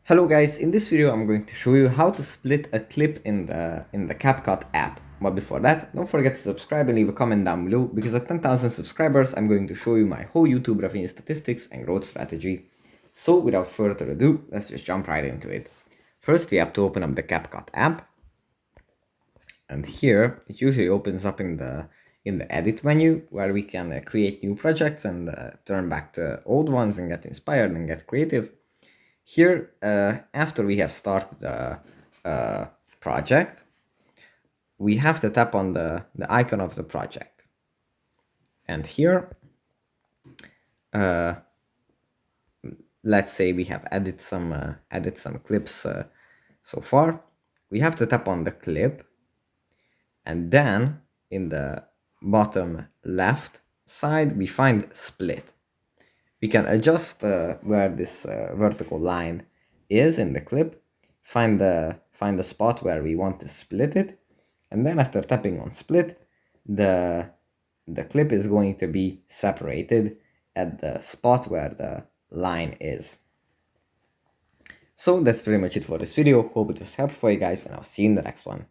Hello guys, in this video I'm going to show you how to split a clip in the CapCut app. But before that, don't forget to subscribe and leave a comment down below, because at 10,000 subscribers I'm going to show you my whole YouTube revenue statistics and growth strategy. So without further ado, let's just jump right into it. First we have to open up the CapCut app. And here it usually opens up in the edit menu, where we can create new projects and turn back to old ones and get inspired and get creative. Here, after we have started a project, we have to tap on the icon of the project. And here, let's say we have added some clips so far. We have to tap on the clip, and then in the bottom left side we find split. We can adjust where this vertical line is in the clip, find the spot where we want to split it, and then after tapping on split, the clip is going to be separated at the spot where the line is. So that's pretty much it for this video. Hope it was helpful for you guys, and I'll see you in the next one.